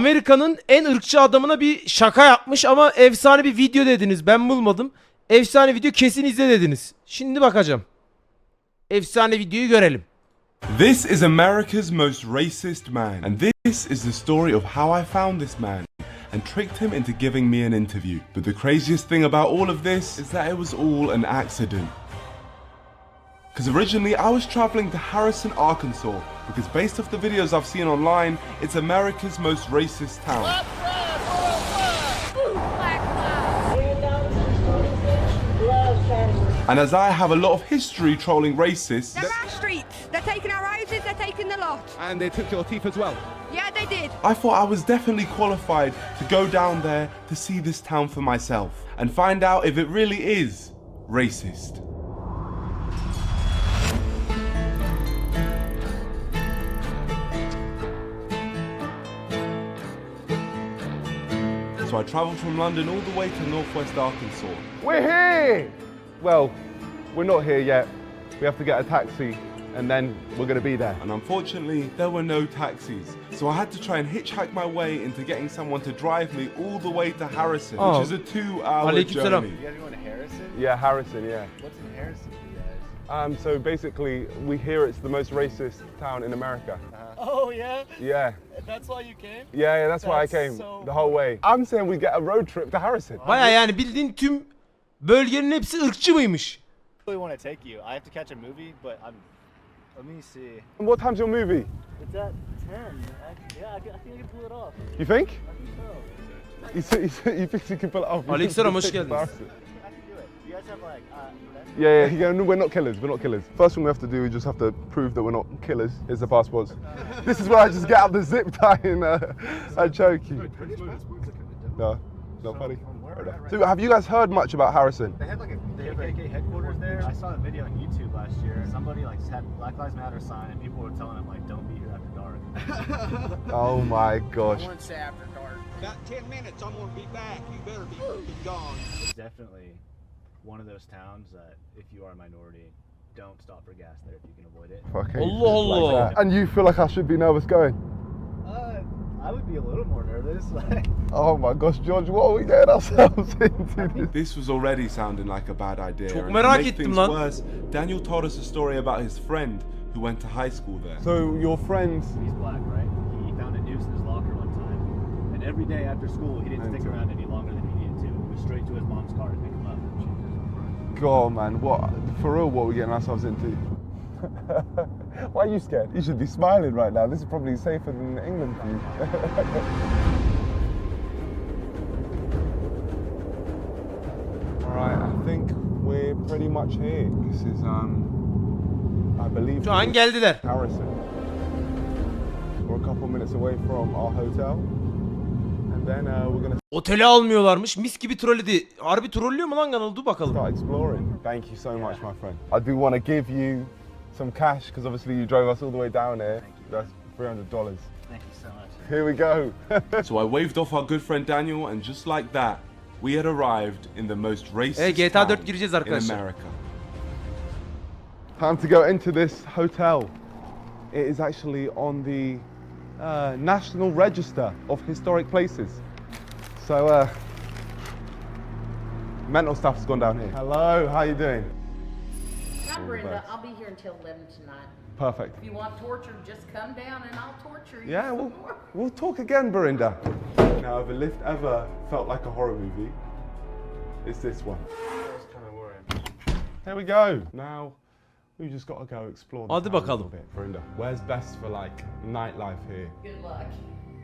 Amerika'nın en ırkçı adamına bir şaka yapmış ama efsane bir video dediniz. Ben bulmadım. Efsane video, kesin izle dediniz. Şimdi bakacağım. Efsane videoyu görelim. This is America's most racist man, and this is the story of how I found this man and tricked him into giving me an interview. But the craziest thing about all of this is that it was all an accident. Because originally I was traveling to Harrison, Arkansas, because based off the videos I've seen online, it's America's most racist town. And as I have a lot of history trolling racists... They're our streets. They're taking our houses, they're taking the lot. And they took your teeth as well? Yeah, they did. I thought I was definitely qualified to go down there to see this town for myself and find out if it really is racist. So I travelled from London all the way to northwest Arkansas. We're here! Well, we're not here yet. We have to get a taxi and then we're going to be there. And unfortunately, there were no taxis. So I had to try and hitchhike my way into getting someone to drive me all the way to Harrison, which is a 2-hour Aleykümselam. journey. You guys going to Harrison? Yeah, Harrison, yeah. What's in Harrison for you guys? So basically, we hear it's the most racist town in America. Oh, yeah? Yeah. That's why you came? Yeah, that's why I That's came so the whole way. I'm saying we get a road trip to Harrison. Baya yani bildiğin tüm bölgenin hepsi ırkçı mıymış? I really want to take you. I have to catch a movie, but let me see. And what time's your movie? It's at 10. I think I can pull it off. You think? I think so. You think you can pull it off? Aleykümselam, hoş geldiniz. I can do it. You guys have like, Yeah, yeah, no, we're not killers, we're not killers. First thing we have to do, we just have to prove that we're not killers. Here's the passports. This is where I just get out the zip tie and I choke you. No, not funny. So have you guys heard much about Harrison? They had like a KKK headquarters there. I saw a video on YouTube last year. Somebody like had Black Lives Matter sign and people were telling him like, don't be here after dark. Oh my gosh. I wouldn't say after dark. About 10 minutes, I'm gonna be back. You better be gone. It's definitely one of those towns that if you are a minority, don't stop for gas there if you can avoid it. Okay. Allah Allah. And you feel like I should be nervous going? I would be a little more nervous. Oh my gosh, George, what are we getting ourselves into? This was already sounding like a bad idea. Çok And merak to make ettim things lan. worse, Daniel told us a story about his friend who went to high school there. So your friends... He's black, right? He found a noose in his locker one time. And every day after school, he didn't stick around any longer than he needed to. He went straight to his mom's car to pick him up. God, man, what, for real, what are we getting ourselves into? Why are you scared? You should be smiling right now. This is probably safer than England for you. Alright, I think we're pretty much here. This is, I believe... Şu an geldiler. Harrison. We're a couple minutes away from our hotel. And then we're gonna Otele almıyorlarmış. Mis gibi trolledi. Harbi trollüyor mu lan kanalı? Dur bakalım. start exploring. Thank you so much, my friend. I do want to give you some cash because obviously you drove us all the way down here. That's $300. Thank you so much. Here we go. So I waved off our good friend Daniel, and just like that, we had arrived in the most racist GTA 4 town gireceğiz in arkadaşlar. America. Time to go into this hotel. It is actually on the National Register of Historic Places. So, mental stuff's gone down here. Hello, how you doing? I'm Brenda. I'll be here until 11 tonight. Perfect. If you want torture, just come down and I'll torture you. Yeah, some more. we'll talk again, Belinda. Now, if a lift ever felt like a horror movie, it's this one. That's kind of worrying. There we go. Now, we just got to go explore the Hadi town a bakalım. little bit. Belinda, where's best for like nightlife here? Good luck.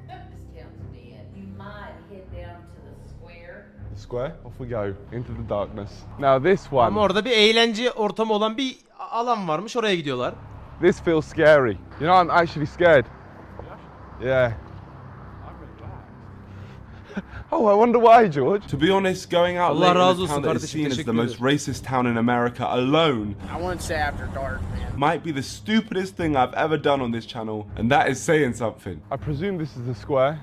This town's dead. You might head down to the square. The square? Off we go, into the darkness. Now this one, Ama orada bir eğlence ortamı olan bir alan varmış. Oraya gidiyorlar. this feels scary. You know, I'm actually scared. Yeah. Oh, I wonder why, George. To be honest, going out Allah late razı in a olsun town that is kardeşim, seen as teşekkür the most ederim. racist town in America alone I wouldn't say after dark, man. might be the stupidest thing I've ever done on this channel, and that is saying something. I presume this is the square.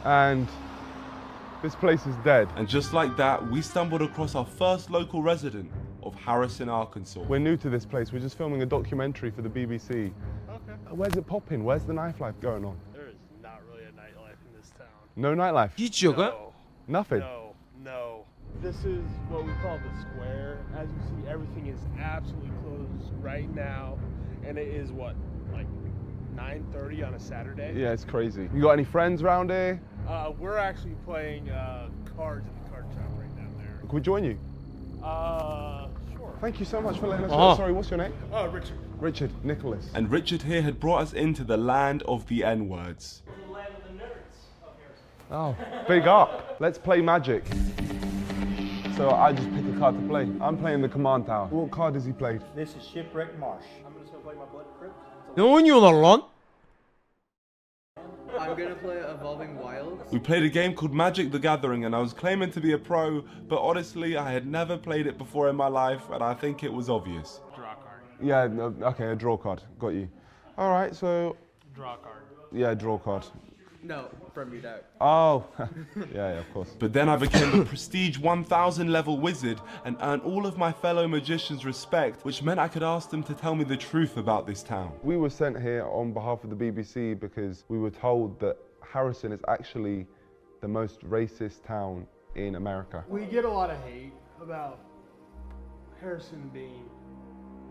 And this place is dead. And just like that, we stumbled across our first local resident of Harrison, Arkansas. We're new to this place. We're just filming a documentary for the BBC. Okay. Where's it popping? Where's the knife life going on? There is not really a nightlife No nightlife. Hiç yok ha. Nothing. No. This is what we call the square. As you see, everything is absolutely closed right now, and it is what, like 9:30 on a Saturday. Yeah, it's crazy. You got any friends around here? We're actually playing cards at the card shop right down there. Can we join you? Sure. Thank you so much for letting us Oh. know. Sorry, what's your name? Richard. Richard Nicholas. And Richard here had brought us into the land of the N-words. The land of the nerds up here. Oh, big up. Let's play Magic. So I just pick a card to play. I'm playing the Command Tower. What card has he played? This is Shipwreck Marsh. I'm just gonna play my Blood Crypt. Ne oynuyorlar lan? I'm gonna play Evolving Wilds. We played a game called Magic the Gathering and I was claiming to be a pro, but honestly I had never played it before in my life and I think it was obvious. Draw card. Yeah, no, okay, a draw card. Got you. All right, so Draw card. yeah, draw card. No, from your deck. Oh, yeah, of course. But then I became a prestige 1000 level wizard and earned all of my fellow magicians' respect, which meant I could ask them to tell me the truth about this town. We were sent here on behalf of the BBC because we were told that Harrison is actually the most racist town in America. We get a lot of hate about Harrison being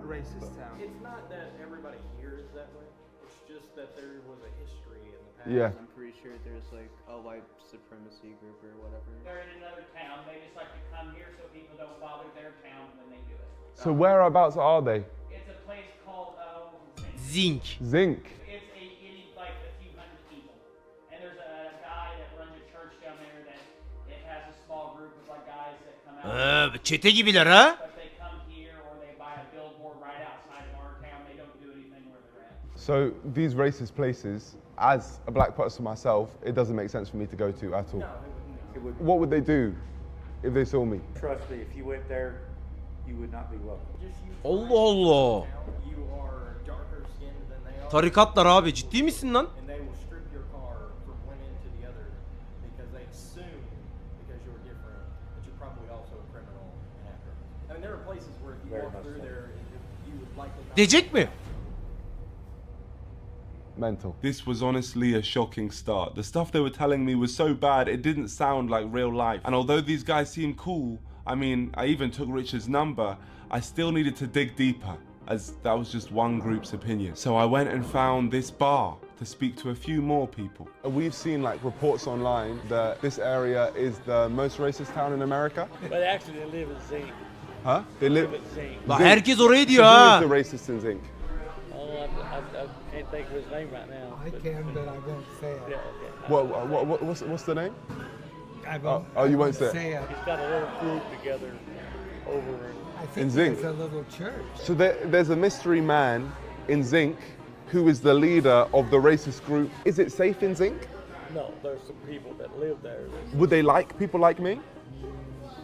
a racist town. It's not that everybody here is that way. It's just that there was a history in the past. Yeah. I'm pretty sure there's like a white supremacy group or whatever. They're in another town. They just like to come here so people don't bother their town when they do it. So whereabouts are they? It's a place called Zinc. Zinc. It's like a few hundred people, and there's a guy that runs a church down there that it has a small group of like guys that come out. Çete gibiler ha. But they come here or they buy a billboard right outside of our town. They don't do anything where they're at. So these racist places, as a black person myself, it doesn't make sense for me to go to at all. What would they do if they saw me? Trust me, if you went there, you would not be welcome. Allah Allah. You are darker skinned than they are. Tarikatlar abi, ciddi misin lan? And they will strip your car from one end to the other because they assume because you're different that you're probably also a criminal and after. I mean, there are places where if you walk through there, you would likely not. Diyecek mi? Mental. This was honestly a shocking start. The stuff they were telling me was so bad, it didn't sound like real life. And although these guys seemed cool, I mean, I even took Richard's number, I still needed to dig deeper, as that was just one group's opinion. So I went and found this bar to speak to a few more people. We've seen like reports online that this area is the most racist town in America. But actually, they live in Zinc. Huh? They live. Zinc. Bak herkes orayı diyor So ha. who is the racist in Zinc? Oh, I can't think of his name right now. I can, but I won't say it. Yeah, okay. What's the name? I won't, Oh, you I won't say it. it. He's got a little group together over I In think Zinc. there's a little church. So there's a mystery man in Zinc who is the leader of the racist group. Is it safe in Zinc? No, there's some people that live there that Would they like people like me?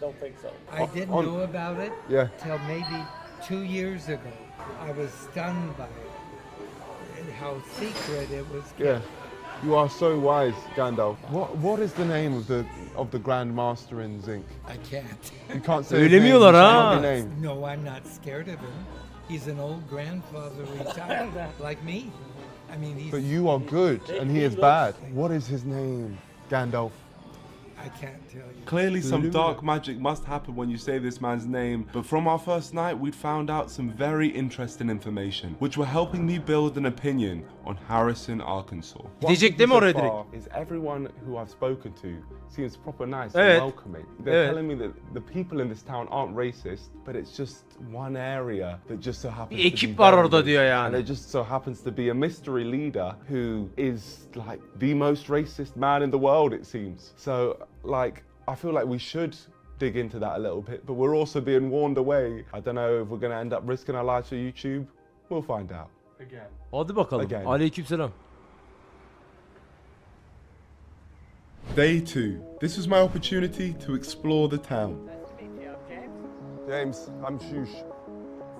don't think so. I didn't on- know about it Yeah. till maybe 2 years ago. I was stunned by it and how secret it was kept. Yeah. You are so wise, Gandalf. What is the name of the Grand Master in Zinc? I can't. You can't say his name. Söylemiyorlar You ha. can't be named. No, I'm not scared of him. He's an old grandfather retired, like me. I mean, he's. But you are good and he is bad. What is his name, Gandalf? I can't tell you. Clearly some dark magic must happen when you say this man's name, but from our first night we'd found out some very interesting information, which were helping me build an opinion on Harrison, Arkansas. Gidecek değil mi oraya direkt? Is everyone who I've spoken to seems proper nice Evet. and welcoming. They're Evet. telling me that the people in this town aren't racist, but it's just one area that just so happens Bir to ekip be var very orada racist. diyor yani. And there just so happens to be a mystery leader who is like the most racist man in the world, it seems. So like, I feel like we should dig into that a little bit, but we're also being warned away. I don't know if we're going to end up risking our lives for YouTube. We'll find out. Again. Hadi bakalım. Again. Aleykümselam. Day 2. This was my opportunity to explore the town. James, I'm Shush.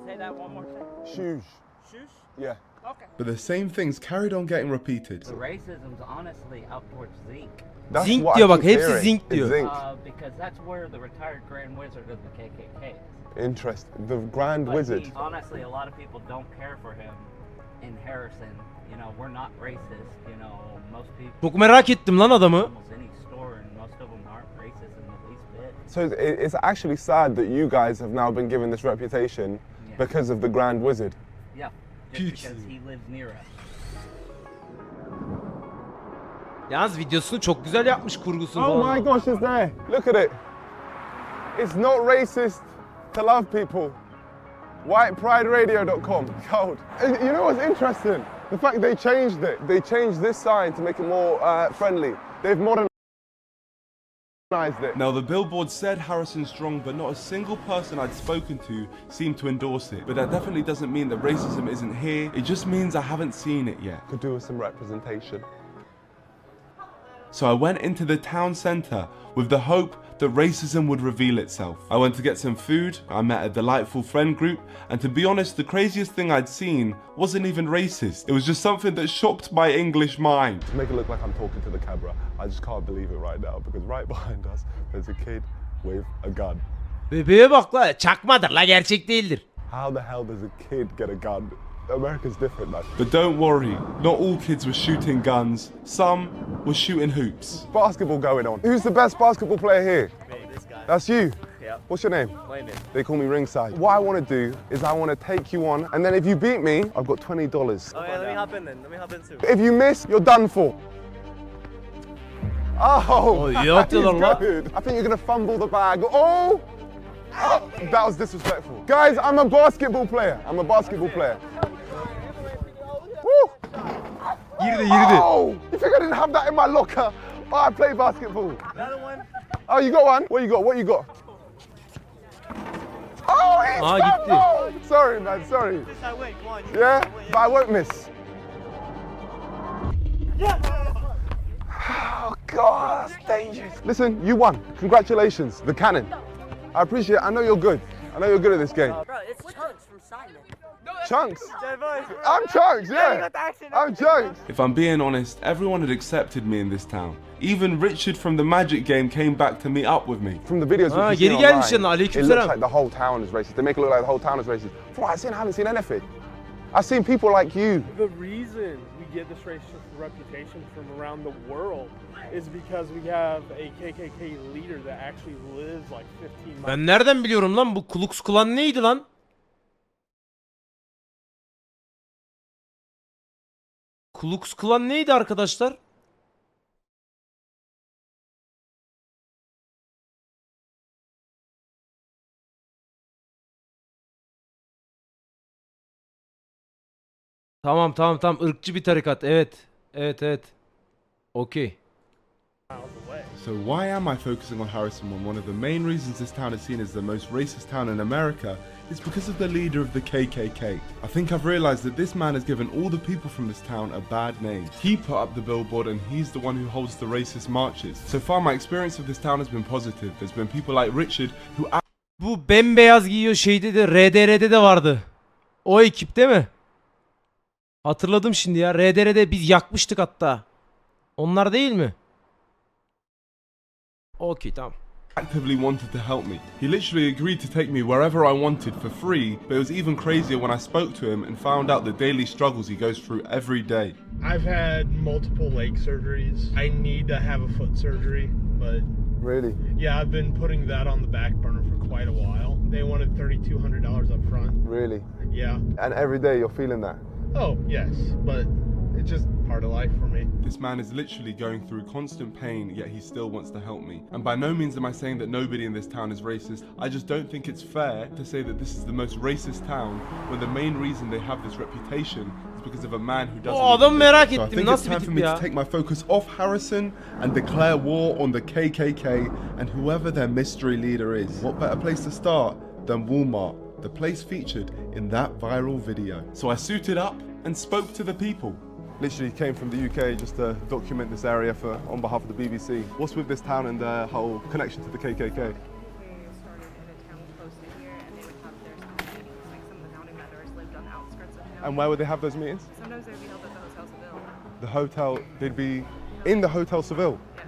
Say that one more time. Shush. Shoes? Yeah. Okay. But the same things carried on getting repeated. The racism's honestly out towards Zinc. That's Zinc what I diyor bak, keep hepsi hearing, Zinc is diyor. Zinc. Because that's where the retired Grand Wizard of the KKK is. Interesting. The Grand But Wizard. honestly, a lot of people don't care for him in Harrison, you know, we're not racist. You know, most people. Çok merak ettim lan adamı. Almost any store, and most of them aren't racist in the least bit. So it's actually sad that you guys have now been given this reputation because of the Grand Wizard. Yeah, just because he lives near us. Yalnız videosunu çok güzel yapmış, kurgusunu Oh falan. my gosh, it's there. Look at it. It's not racist to love people. WhitePrideRadio.com. Cold. You know what's interesting? The fact they changed it. They changed this sign to make it more friendly. They've modernized it. Now the billboard said Harrison strong, but not a single person I'd spoken to seemed to endorse it. But that definitely doesn't mean that racism isn't here. It just means I haven't seen it yet. Could do with some representation. So I went into the town centre with the hope that racism would reveal itself. I went to get some food, I met a delightful friend group, and to be honest, the craziest thing I'd seen wasn't even racist. It was just something that shocked my English mind. To make it look like I'm talking to the camera, I just can't believe it right now because right behind us there's a kid with a gun. Bebeğe bak la, çakmadır la, gerçek değildir. How the hell does a kid get a gun? America's different, man. But don't worry, not all kids were shooting guns. Some were shooting hoops. Basketball going on. Who's the best basketball player here? Me, this guy. That's you? Yeah. What's your name? Landon. They call me Ringside. What I want to do is I want to take you on, and then if you beat me, I've got $20. Oh yeah, let me hop in then. Let me hop in too. If you miss, you're done for. Oh, iyi atıyorlar lan. good. I think you're going to fumble the bag. Oh! That was disrespectful. Guys, I'm a basketball player. I'm a basketball player. Woo! Girdi. Oh! You think I didn't have that in my locker? Oh, I play basketball. Another one. Oh, you got one? What you got? What you got? Oh, it's gitti. oh, sorry, man, sorry. This I win. Come on. Yeah, but I won't miss. Oh, God, that's dangerous. Listen, you won. Congratulations, the cannon. I appreciate it. I know you're good. I know you're good at this game. Bro, it's Chunks from Simon. Chunks? I'm Chunks, yeah. I'm Chunks. If I'm being honest, everyone had accepted me in this town. Even Richard from the Magic game came back to meet up with me. From the videos Ha, we've seen geri gelmiş online, yanına. it looks Aleykümselam. like the whole town is racist. They make it look like the whole town is racist. From what I've seen, I haven't seen anything. I've seen people like you. The reason we get this racist reputation from around the world is because we have a KKK leader that actually lives like 15 miles. Ben nereden biliyorum lan, bu Ku Klux Klan neydi lan? Ku Klux Klan neydi arkadaşlar? Tamam. Irkçı bir tarikat. Evet. Okey. So why am I focusing on Harrison when one of the main reasons this town is seen as the most racist town in America is because of the leader of the KKK? I think I've realized that this man has given all the people from this town a bad name. He put up the billboard and he's the one who holds the racist marches. So far my experience of this town has been positive. There's been people like Richard who... Bu bembeyaz giyiyor şeyde de, RDR'de de vardı. O ekip değil mi? Hatırladım şimdi ya. RDR'de biz yakmıştık hatta. Onlar değil mi? Okey, tamam. actively wanted to help me. He literally agreed to take me wherever I wanted for free, but it was even crazier when I spoke to him and found out the daily struggles he goes through every day. I've had multiple leg surgeries. I need to have a foot surgery, but... Really? Yeah, I've been putting that on the back burner for quite a while. They wanted $3,200 up front. Really? Yeah. And every day you're feeling that? Oh, yes, but it's just part of life for me. This man is literally going through constant pain, yet he still wants to help me. And by no means am I saying that nobody in this town is racist. I just don't think it's fair to say that this is the most racist town when the main reason they have this reputation is because of a man who doesn't. O adam merak So I ettim. think it's Nasıl time bir for tip me ya? to take my focus off Harrison and declare war on the KKK and whoever their mystery leader is. What better place to start than Walmart, the place featured in that viral video. So I suited up and spoke to the people. Literally came from the UK just to document this area for on behalf of the BBC. What's with this town and the whole connection to the KKK? And where would they have those meetings? Sometimes they'd be held at the Hotel Seville. The hotel, they'd be in the Hotel Seville. Yeah.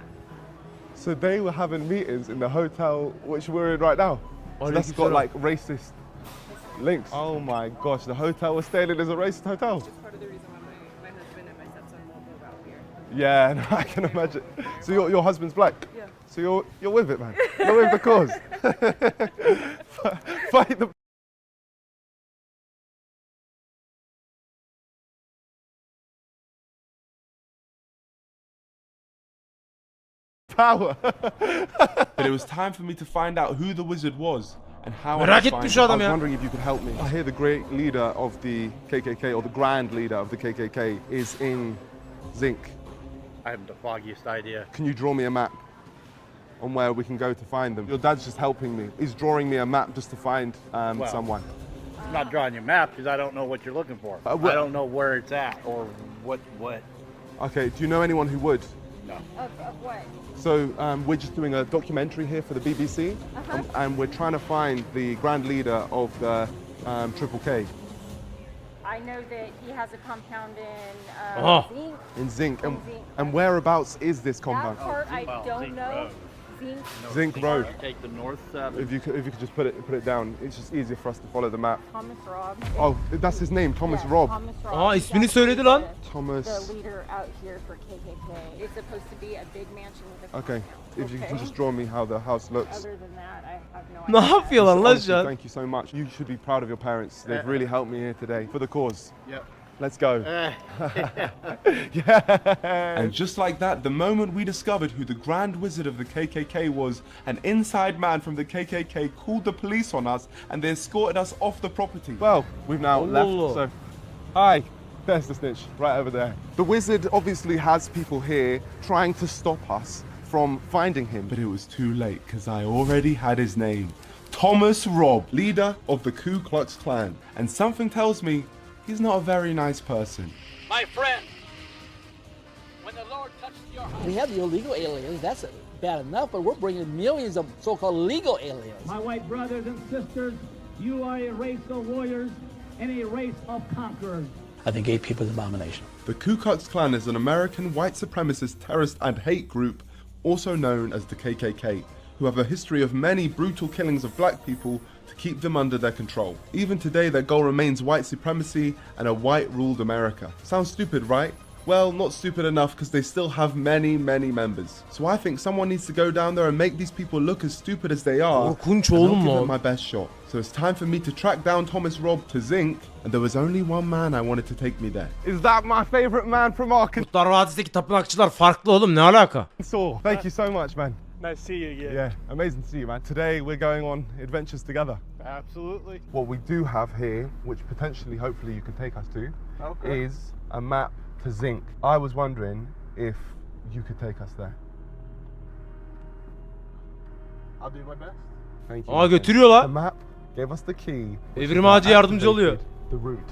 So they were having meetings in the hotel which we're in right now. So that's got like racist Links. Oh my gosh, the hotel we're staying in is a racist hotel. It's part of the reason why my husband and my stepson won't move out here. Yeah, no, I can imagine. So your husband's black? Yeah. So you're with it, man. You're with the cause. Fight the power. But it was time for me to find out who the wizard was and how I Merak could find etmiş him. adam I was ya. wondering if you could help me. I hear the great leader of the KKK, or the grand leader of the KKK, is in Zinc. I haven't the foggiest idea. Can you draw me a map on where we can go to find them? Your dad's just helping me. He's drawing me a map just to find someone. I'm not drawing you a map because I don't know what you're looking for. I don't know where it's at or what. Okay, do you know anyone who would? No. Of what? So we're just doing a documentary here for the BBC, and we're trying to find the grand leader of the Triple K. I know that he has a compound in Oh. Zinc. In Zinc. Zinc. And whereabouts is this compound? That part I don't Zinc know. Road. Zinc. Zinc Road. Take the north side. If you could just put it down, it's just easier for us to follow the map. Thomas Robb. Oh, that's his name, Thomas Yeah, Robb. Thomas Robb. Aa He's ismini actually söyledi lan. Thomas. The leader out here for KKK. It's supposed to be a big mansion with a Okay, compound. if you can Okay? just draw me how the house looks. Other than that, I have no Ne idea. yapıyorlar lan Honestly, şu an? thank you so much. You should be proud of your parents. They've really helped me here today for the cause. Yep. Let's go. And just like that, the moment we discovered who the Grand Wizard of the KKK was, an inside man from the KKK called the police on us and they escorted us off the property. Well, we've now Allah left, Allah. so... Hi, there's the snitch, right over there. The wizard obviously has people here trying to stop us from finding him. But it was too late because I already had his name. Thomas Robb, leader of the Ku Klux Klan. And something tells me he's not a very nice person. My friend, when the Lord touched your heart. We have the illegal aliens, that's bad enough, but we're bringing millions of so-called legal aliens. My white brothers and sisters, you are a race of warriors and a race of conquerors. I think gay people is an abomination. The Ku Klux Klan is an American white supremacist terrorist and hate group, also known as the KKK, who have a history of many brutal killings of black people to keep them under their control. Even today, their goal remains white supremacy and a white-ruled America. Sounds stupid, right? Well, not stupid enough because they still have many, many members. So I think someone needs to go down there and make these people look as stupid as they are. Korkunç and I'll oğlum give lan. it my best shot. So it's time for me to track down Thomas Robb to Zinc, and there was only one man I wanted to take me there. Is that my favorite man from Kurtlar Vadisi'ndeki tapınakçılar farklı oğlum, ne alaka? Arkansas? Thank you so much, man. Nice to see you again. Yeah, amazing to see you, man. Today we're going on adventures together. Absolutely. What we do have here, which potentially, hopefully you can take us to, is a map to Zinc. I was wondering if you could take us there. I'll do my best. Thank you. Aa my friend. götürüyor The lan. map gave us the key. which Evrim has Ağacı yardımcı oluyor. activated the route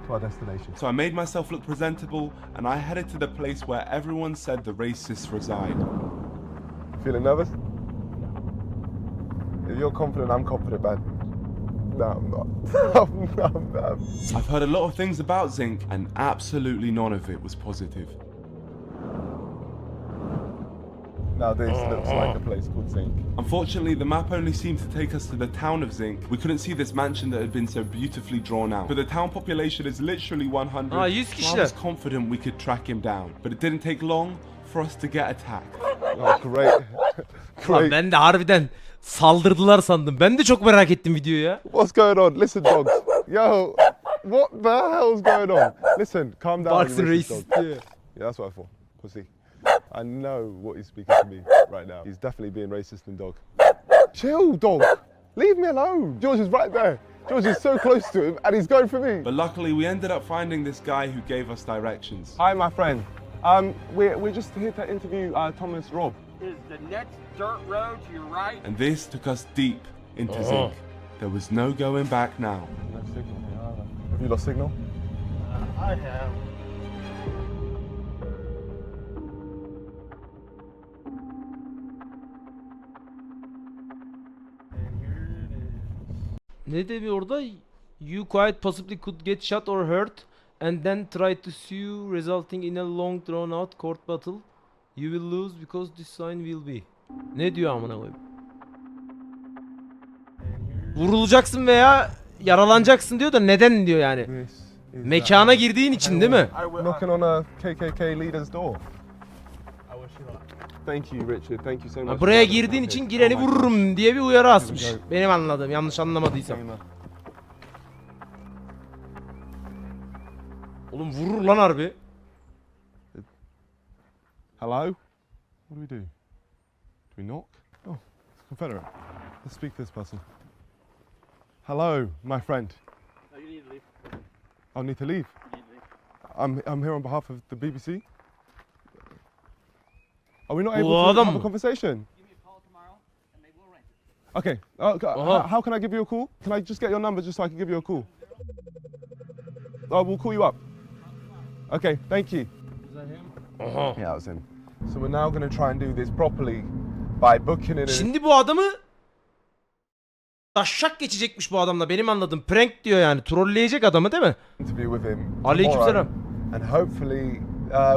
to our destination. So I made myself look presentable, and I headed to the place where everyone said the racists reside. Feeling nervous? If you're confident, I'm confident, man. No, I'm not. I'm not. I've heard a lot of things about Zinc, and absolutely none of it was positive. Now this looks like a place called Zinc. Unfortunately, the map only seemed to take us to the town of Zinc. We couldn't see this mansion that had been so beautifully drawn out. But the town population is literally 100. Aa 100 so I kişiler. was confident we could track him down. But it didn't take long for us to get attacked. Oh, great. Lan Great. ben de harbiden saldırdılar sandım. Ben de çok merak ettim videoyu ya. What's going on? Listen, dogs. Yo, what the hell's going on? Listen, calm down. Barks you and racist racist dog. diyor. Yeah, that's what I thought. Pussy. I know what he's speaking to me right now. He's definitely being racist and dog. Chill, dog. Leave me alone. George is right there. George is so close to him and he's going for me. But luckily, we ended up finding this guy who gave us directions. Hi, my friend. We're just here to interview Thomas Robb. Is the next dirt road to your right? And this took us deep into Zinc. There was no going back now. No signal here either. Have you lost signal? I have. And here it is. Ne dedi orada? You quite possibly could get shot or hurt and then try to sue resulting in a long drawn out court battle. You will lose because this sign will be. Ne diyor amına koyayım? Vurulacaksın veya yaralanacaksın diyor da neden diyor yani. Mekana girdiğin için değil mi? Knocking on a KKK leader's door. Thank you Richard, thank you so much. Buraya girdiğin için gireni vururum diye bir uyarı asmış. Benim anladığım, yanlış anlamadıysam. Oğlum vurur lan harbi. Hello? What do we do? Do we knock? Oh, it's Confederate. Let's speak to this person. Hello, my friend. No, you need to leave. I need to leave. You need to leave. I'm here on behalf of the BBC. Are we not Bu able to adam have a mı? conversation? Give me a call tomorrow, and maybe we'll arrange it. Okay. Aha. How can I give you a call? Can I just get your number just so I can give you a call? Oh, we'll call you up. Okay, thank you. Is that him? Aha. Yeah, that was him. So we're now going to try and do this properly by booking in. Şimdi bu adamı taşşak geçecekmiş bu adamla, benim anladığım. Prank diyor yani. Trolleyecek adamı değil mi? Interview with him. Aleykümselam. And hopefully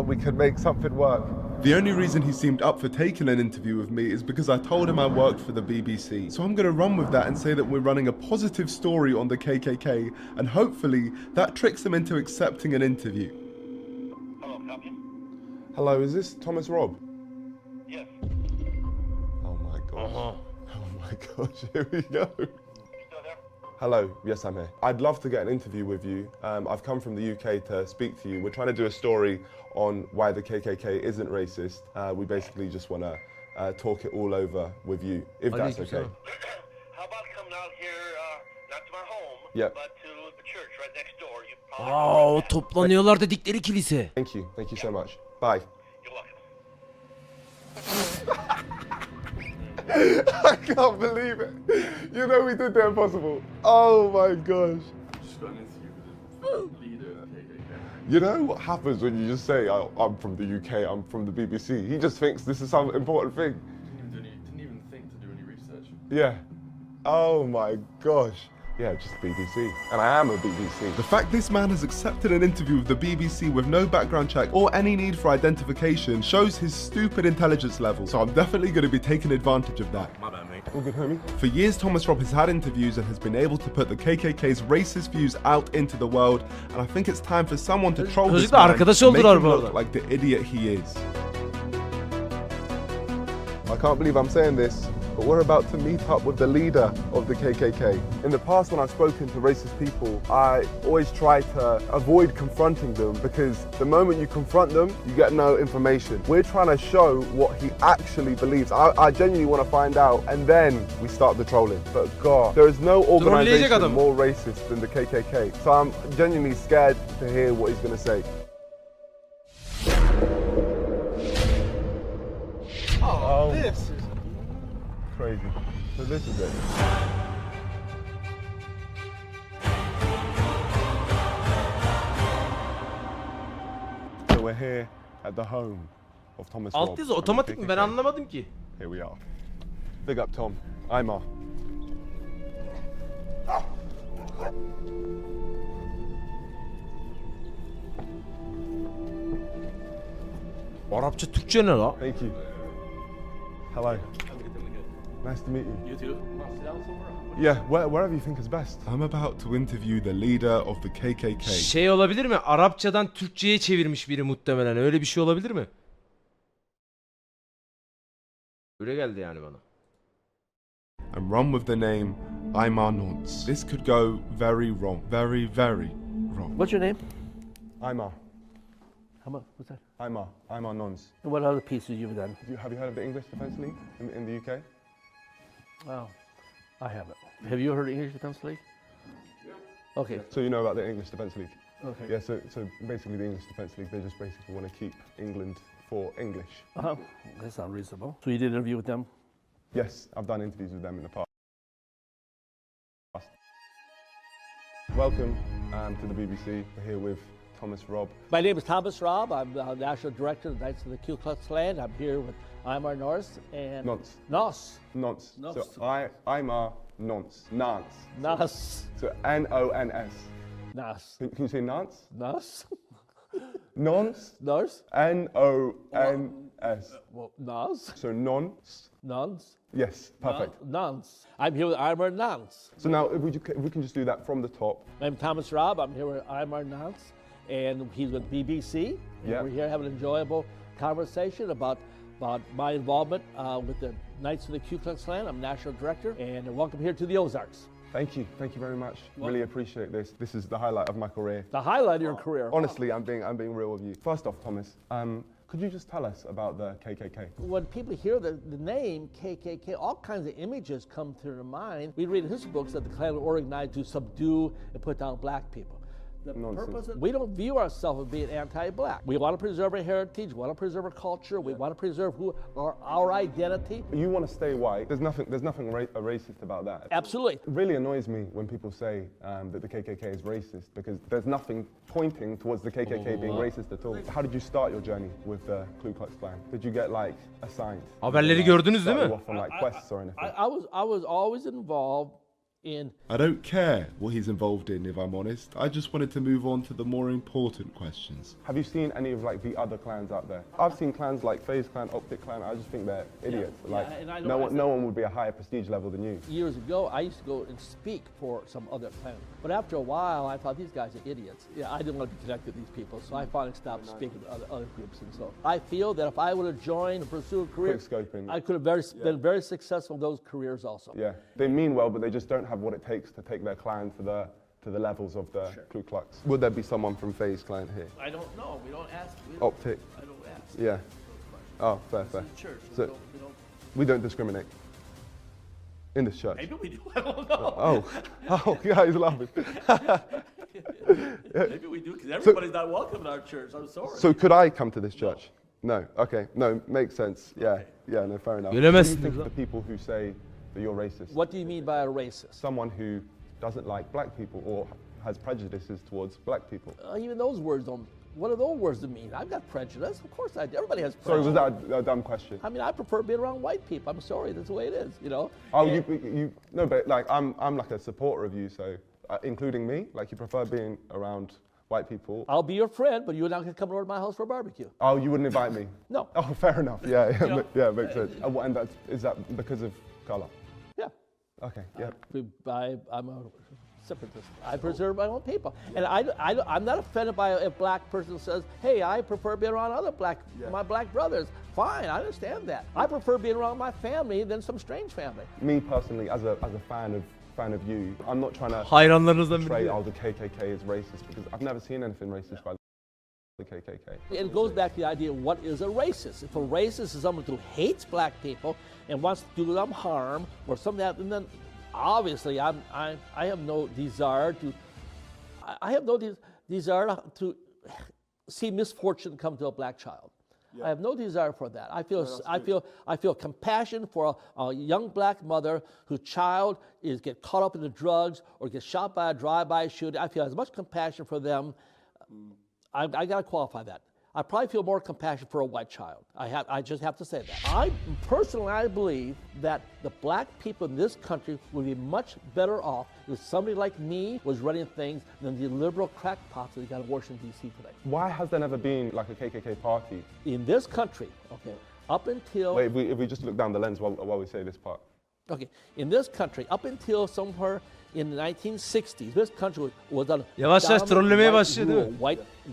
we could make something work. The only reason he seemed up for taking an interview with me is because I told him I worked for the BBC. So I'm going to run with that and say that we're running a positive story on the KKK, and hopefully that tricks him into accepting an interview. Hello, is this Thomas Robb? Yes. Oh my gosh. Aha. Oh my gosh, here we go. Hello, yes I'm here. I'd love to get an interview with you. I've come from the UK to speak to you. We're trying to do a story on why the KKK isn't racist. We basically just want to talk it all over with you, if that's okay. How about coming out here, not to my home, Yep. but to the church right next door? You Aa, toplanıyorlar dedikleri kilise. Thank you so much. Bye. You're welcome. I can't believe it. You know we did the impossible. Oh my gosh. You know what happens when you just say, I'm from the UK, I'm from the BBC? He just thinks this is some important thing. Didn't even think to do any research. Yeah. Oh my gosh. Yeah, just BBC. And I am a BBC. The fact this man has accepted an interview with the BBC with no background check or any need for identification shows his stupid intelligence level. So I'm definitely going to be taking advantage of that. My bad, mate. All good, homie. For years, Thomas Robb has had interviews and has been able to put the KKK's racist views out into the world. And I think it's time for someone to troll this Çocukla man arkadaş and make oldular him bu look arada. like the idiot he is. I can't believe I'm saying this, but we're about to meet up with the leader of the KKK. In the past, when I've spoken to racist people, I always try to avoid confronting them because the moment you confront them, you get no information. We're trying to show what he actually believes. I genuinely want to find out, and then we start the trolling. But God, there is no organization more racist than the KKK. So I'm genuinely scared to hear what he's going to say. Oh, this is Crazy. So this is it. So we're here at the home of Thomas Robb. Alt yazı otomatik mi? Ben anlamadım ki. Here we are. Big up Tom. Imar. Arapça Türkçe ne la? Thank you. Hello. Nice to meet you. You too. Want to sit down somewhere? Yeah, wherever you think is best. I'm about to interview the leader of the KKK. Şey olabilir mi? Arapçadan Türkçe'ye çevirmiş biri muhtemelen. Öyle bir şey olabilir mi? Öyle geldi yani bana. And run with the name Imar Nonce. This could go very wrong. Very, very wrong. What's your name? Imar. How much? What's that? Imar Nonce. And what other pieces you've done? Have you heard of the English Defence League in the UK? Oh, I haven't. Have you heard of English Defence League? Yeah. Okay. So you know about the English Defence League? Okay. Yeah, so basically the English Defence League, they just basically want to keep England for English. That sounds reasonable. So you did an interview with them? Yes, I've done interviews with them in the past. Welcome to the BBC. We're here with Thomas Robb. My name is Thomas Robb. I'm the National Director of the Knights of the Ku Klux Klan. I'm here with Imar Norse and... Nonce. Nos. Nonce. Nonce. So Imar Nonce. Nance. Nos. So N-O-N-S. Nos. Can you say Nance? Nos. Nonce. Norse. N-O-N-S. Well, Nos. So Nonce. Nons. Yes, perfect. Nuns. I'm here with I'm our nuns. So now, if we can just do that from the top. I'm Thomas Robb. I'm here with I'm our nuns, and he's with BBC. And Yeah. we're here having an enjoyable conversation about my involvement with the Knights of the Ku Klux Klan. I'm national director, and welcome here to the Ozarks. Thank you very much. Really appreciate this. This is the highlight of my career. The highlight of your career. Honestly, I'm being real with you. First off, Thomas, could you just tell us about the KKK? When people hear the name KKK, all kinds of images come to their mind. We read in history books that the Klan were organized to subdue and put down black people. The purpose we don't view ourselves as being anti-black. We want to preserve our heritage, we want to preserve our culture, we want to preserve our identity. You want to stay white. There's nothing racist about that. Absolutely. It really annoys me when people say that the KKK is racist, because there's nothing pointing towards the KKK being racist at all. How did you start your journey with the Ku Klux Klan? Did you get like assigned? Haberleri gördünüz değil mi? Off on like quests or anything? I was always involved in. I don't care what he's involved in, if I'm honest. I just wanted to move on to the more important questions. Have you seen any of like the other clans out there? I've seen clans like FaZe Clan, Optic Clan. I just think they're idiots. Like no one would be a higher prestige level than you. Years ago, I used to go and speak for some other clan. But after a while, I thought these guys are idiots. Yeah, I didn't want to be connected with these people, so I finally stopped speaking to other groups. And so I feel that if I would have joined and pursued a career, I could have been very successful in those careers also. Yeah, they mean well, but they just don't have what it takes to take their clan to the levels of the Ku Klux. Would there be someone from FaZe Clan here? I don't know. We don't ask. Optic. I don't ask. Yeah. Oh, fair. This is church. So we don't discriminate in this church. Maybe we do. I don't know. Oh, yeah, he's laughing. Maybe we do, because everybody's not welcome in our church. I'm sorry. So could I come to this church? No. Okay. No, makes sense. Yeah. Okay. Yeah. No, fair enough. Bilemezsin. What do you think of the people who say that you're racist? What do you mean by a racist? Someone who doesn't like black people or has prejudices towards black people. Even those words don't. What do those words mean? I've got prejudice. Of course I do. Everybody has Sorry, prejudice. was that a dumb question? I mean, I prefer being around white people. I'm sorry, that's the way it is, you know? Oh, you no, but like I'm like a supporter of you, so including me, like you prefer being around white people. I'll be your friend, but you're not going to come over to my house for a barbecue. Oh, you wouldn't invite me? No. Oh, fair enough. Yeah, You know, yeah, makes sense. And is that because of color? Yeah. Okay, yeah. I'm a separatist. I preserve my own people. And I'm not offended by a black person who says, hey, I prefer being around my black brothers. Fine, I understand that. I prefer being around my family than some strange family. Me personally, as a fan of you, I'm not trying to Hayranlarınızdan portray, biri. oh, the KKK is racist, because I've never seen anything racist by the KKK. It goes back to the idea of what is a racist. If a racist is someone who hates black people and wants to do them harm or something like that, and then obviously I have no desire to see misfortune come to a black child. Yeah. I have no desire for that. I feel compassion for a young black mother whose child get caught up in the drugs or gets shot by a drive-by shooting. I feel as much compassion for them. I got to qualify that. I probably feel more compassion for a white child. I just have to say that. I believe that the black people in this country would be much better off if somebody like me was running things than the liberal crackpots that got in Washington, D.C. today. Why has there never been like a KKK party? In this country, okay, up until... Wait, if we just look down the lens while we say this part. Okay, in this country, up until somewhere in the 1960s, this country was on Yavaş yavaş trollemeye başladı değil mi?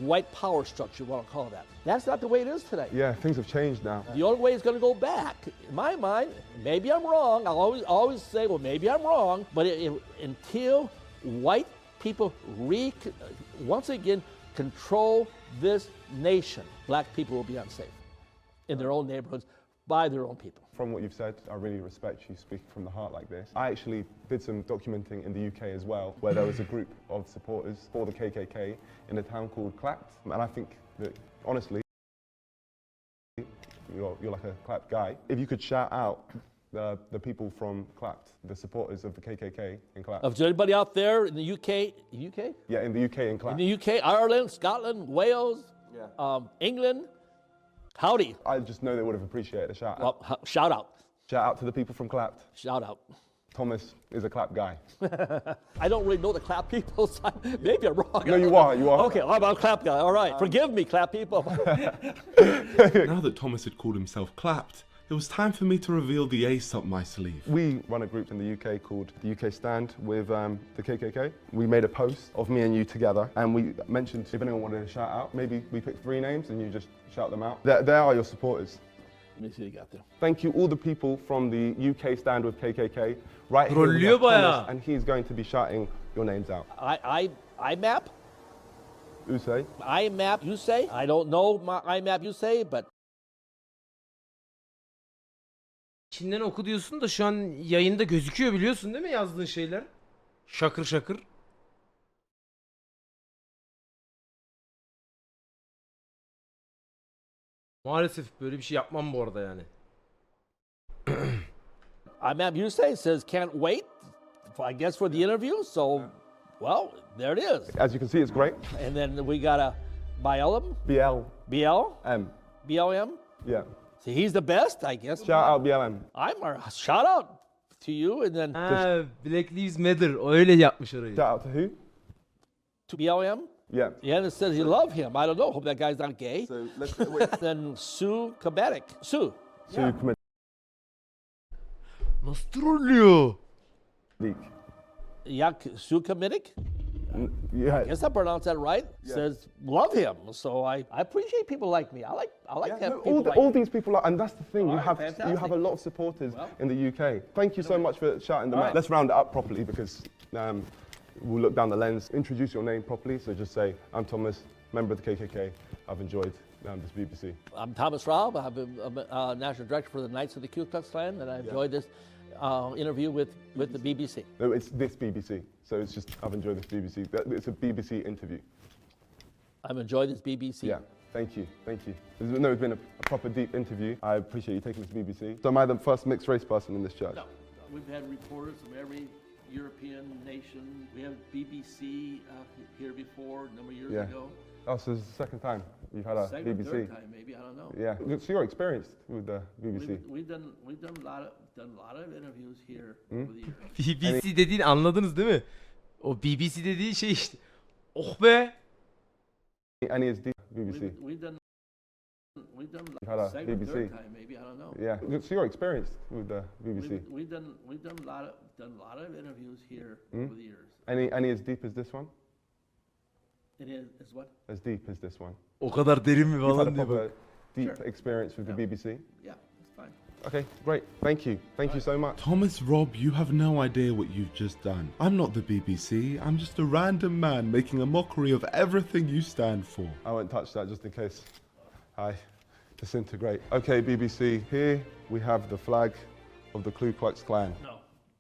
White power structure, what I'll call that. That's not the way it is today. Yeah, things have changed now. The only way it's going to go back, in my mind, maybe I'm wrong. I'll always say, well, maybe I'm wrong. But until white people once again control this nation, black people will be unsafe in their own neighborhoods by their own people. From what you've said, I really respect you speaking from the heart like this. I actually did some documenting in the UK as well, where there was a group of supporters for the KKK in a town called Clapt. And I think that, honestly, you're like a Clapt guy. If you could shout out the people from Clapt, the supporters of the KKK in Clapt. Of anybody out there in the UK? UK? Yeah, in the UK in Clapt. In the UK, Ireland, Scotland, Wales, England. Howdy. I just know they would have appreciated a shout out. Well, shout out. Shout out to the people from Clapt. Shout out. Thomas is a Clapt guy. I don't really know the Clapt people, so maybe I'm wrong. No, you are. Okay, I'm a Clapt guy. All right, forgive me, Clapt people. Now that Thomas had called himself Clapt, It was time for me to reveal the ace up my sleeve. We run a group in the UK called the UK Stand with the KKK. We made a post of me and you together, and we mentioned if anyone wanted a shout out, maybe we picked 3 names and you just shout them out. They are your supporters. Let me see what you got there. Thank you all the people from the UK Stand with KKK. Right here we Trollüyor have bayağı. Thomas, and he's going to be shouting your names out. I map. Who say? I map. You say. I don't know my I map. You say, but. İçinden oku diyorsun da şu an yayında gözüküyor biliyorsun değil mi yazdığın şeyler? Şakır şakır. Maalesef böyle bir şey yapmam bu arada yani. I map. You say says can't wait. I guess for the interview. So, well, there it is. As you can see, it's great. And then we got a BLM. BLM. BLM. Yeah. So he's the best, I guess. Shout out BLM. Shout out to you, and then Ha, Black Lives Matter öyle yapmış orayı. Shout out to who? to BLM. Yeah. Yeah, and it says you love him. I don't know. Hope that guy's not gay. So let's wait. Then Sue Kabatic. Sue. Sue Nasıl trollüyor? Yeah, Sue Kamitic. Yeah. I guess I pronounced that right. Says love him. So I appreciate people like me. I like Yeah, to have no, people like all these people are, and that's the thing. All You right, have fantastic. a lot of supporters in the UK. Thank you so much for shouting them All out. right. Let's round it up properly because we'll look down the lens. Introduce your name properly. So just say, "I'm Thomas, member of the KKK. I've enjoyed this BBC." I'm Thomas Robb. I'm a national director for the Knights of the Ku Klux Klan, and I enjoyed this interview with the BBC. No, it's this BBC. So it's just I've enjoyed this BBC. It's a BBC interview. I've enjoyed this BBC. Yeah. Thank you. It's been a proper deep interview. I appreciate you taking this BBC. So am I the first mixed race person in this church? No, we've had reporters from every European nation. We have BBC here before a number of years ago. Oh, so this is the second time you've had a Second or BBC. third time, maybe, I don't know. Yeah. So you're experienced with the BBC. We've done a lot of interviews here over the years. BBC dediğini anladınız değil mi? O BBC dediği şey işte. Oh be. And is BBC. We've done You've had a second or BBC. third time, maybe, I don't know. Yeah. So you're experienced with the BBC. We've done a lot of interviews here over the years. Any as deep as this one? It is what? As deep as this one. O kadar derin mi You've had a falan diye proper bak. deep experience with the BBC. Yeah, it's fine. Okay, great. Thank you. Thank you so much. Thomas Robb, you have no idea what you've just done. I'm not the BBC, I'm just a random man making a mockery of everything you stand for. I won't touch that just in case I disintegrate. Okay, BBC, here we have the flag of the Ku Klux Klan. No,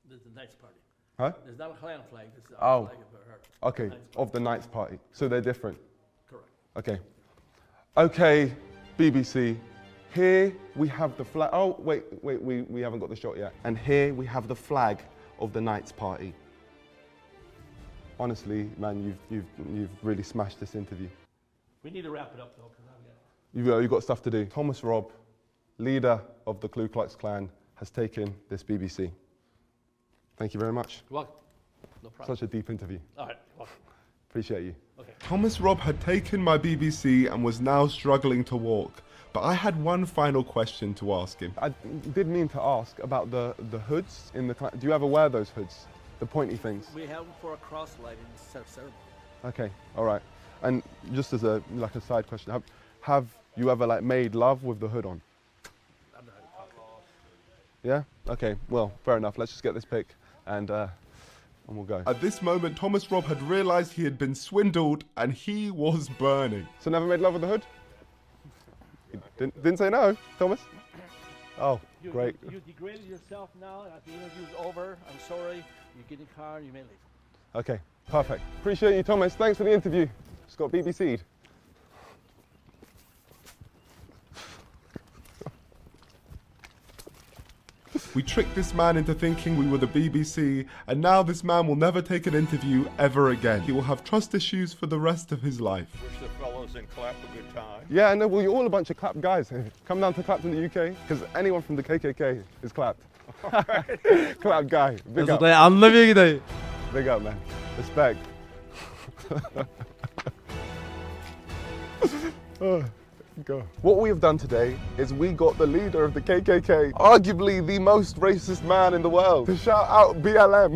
this is the Knights Party. Huh? There's not a Klan flag. This is Oh. our flag of her. Okay, of the Knights Party. So they're different. Correct. Okay. Okay, BBC. Here we have the flag. Oh, wait, we haven't got the shot yet. And here we have the flag of the Knights Party. Honestly, man, you've really smashed this interview. We need to wrap it up though, because I've got. You've got stuff to do. Thomas Robb, leader of the Ku Klux Klan, has taken this BBC. Thank you very much. You're welcome. No problem. Such a deep interview. All right. Welcome. Appreciate you. Okay. Thomas Robb had taken my BBC and was now struggling to walk. But I had one final question to ask him. I did mean to ask about the hoods in the. Do you ever wear those hoods, the pointy things? We have them for a cross lighting ceremony. Okay, all right. And just as a side question, have you ever made love with the hood on? I'm not talking. Yeah. Okay. Well, fair enough. Let's just get this pic and we'll go. At this moment, Thomas Robb had realised he had been swindled and he was burning. So never made love with the hood? Didn't say no, Thomas? Oh, great. You degraded yourself now. The interview's over. I'm sorry. You get in the car and you may leave. Okay, perfect. Appreciate you, Thomas. Thanks for the interview. Just got BBC'd. We tricked this man into thinking we were the BBC, and now this man will never take an interview ever again. He will have trust issues for the rest of his life. Wish the fellows in clap a good time. Yeah, I know. Well, you're all a bunch of clapped guys. Come down to Clapped in the UK, because anyone from the KKK is clapped. Clapped guy. Big up. Dayı anlamıyor ki dayı. Big up, man. Respect. Go. What we have done today is we got the leader of the KKK, arguably the most racist man in the world, to shout out BLM.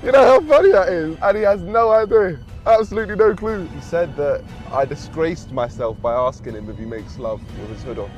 You know how funny that is? And he has no idea. Absolutely no clue. He said that I disgraced myself by asking him if he makes love with his hood on.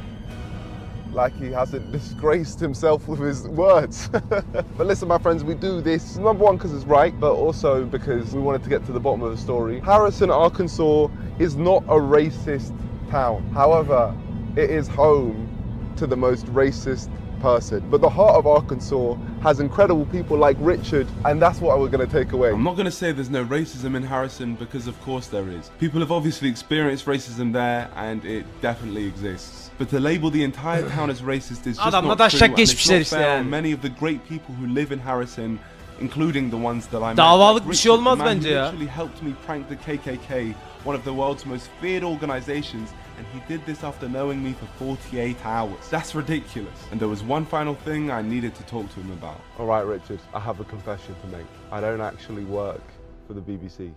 Like he hasn't disgraced himself with his words. But listen, my friends, we do this, number one, because it's right, but also because we wanted to get to the bottom of the story. Harrison, Arkansas is not a racist town. However, it is home to the most racist person. But the heart of Arkansas has incredible people like Richard, and that's what we're going to take away. I'm not going to say there's no racism in Harrison, because of course there is. People have obviously experienced racism there, and it definitely exists. But to label the entire town as racist is just not true, and it's not fair on many of the great people who live in Harrison, including the ones that I met. Davalık bir şey olmaz bence ya. He actually helped me prank the KKK, one of the world's most feared organizations, and he did this after knowing me for 48 hours. That's ridiculous. And there was one final thing I needed to talk to him about. All right, Richard, I have a confession to make. I don't actually work for the BBC.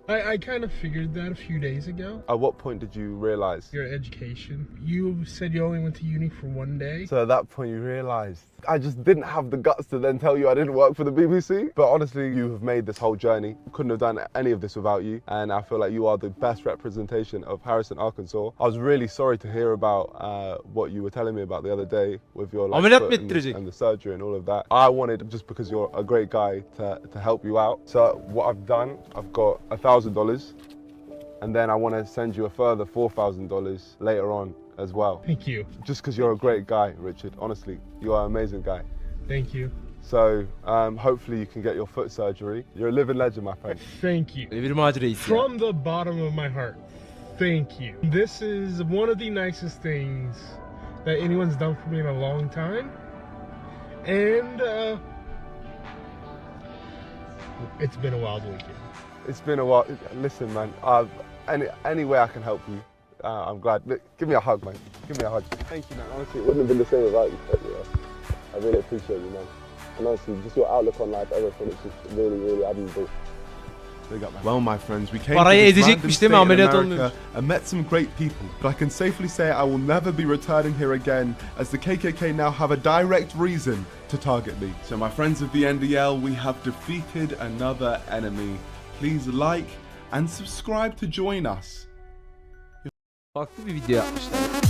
I kind of figured that a few days ago. At what point did you realize? Your education. You said you only went to uni for one day. So at that point you realized. I just didn't have the guts to then tell you I didn't work for the BBC. But honestly, you have made this whole journey. Couldn't have done any of this without you. And I feel like you are the best representation of Harrison, Arkansas. I was really sorry to hear about what you were telling me about the other day with your foot and the surgery and all of that. I wanted, just because you're a great guy, to help you out. So what I've done, I've got $1,000. And then I want to send you a further $4,000 later on as well. Thank you. Just because you're a great guy, Richard. Honestly, you are an amazing guy. Thank you. So hopefully you can get your foot surgery. You're a living legend, my friend. Thank you. From the bottom of my heart, thank you. This is one of the nicest things that anyone's done for me in a long time. And it's been a wild weekend. It's been a while. Listen, man, any way I can help you, I'm glad. Look, give me a hug, man. Give me a hug. Thank you, man. Honestly, it wouldn't have been the same without you. But, I really appreciate you, man. And honestly, just your outlook on life, everything, it's just really, really admirable. Well, my friends, we came Parayı to this random ezecekmiş state değil mi? in Ameliyat America olmuyor. and met some great people. But I can safely say I will never be returning here again, as the KKK now have a direct reason to target me. So my friends of the NDL, we have defeated another enemy. Please like and subscribe to join us. Farklı bir video yapmışlar.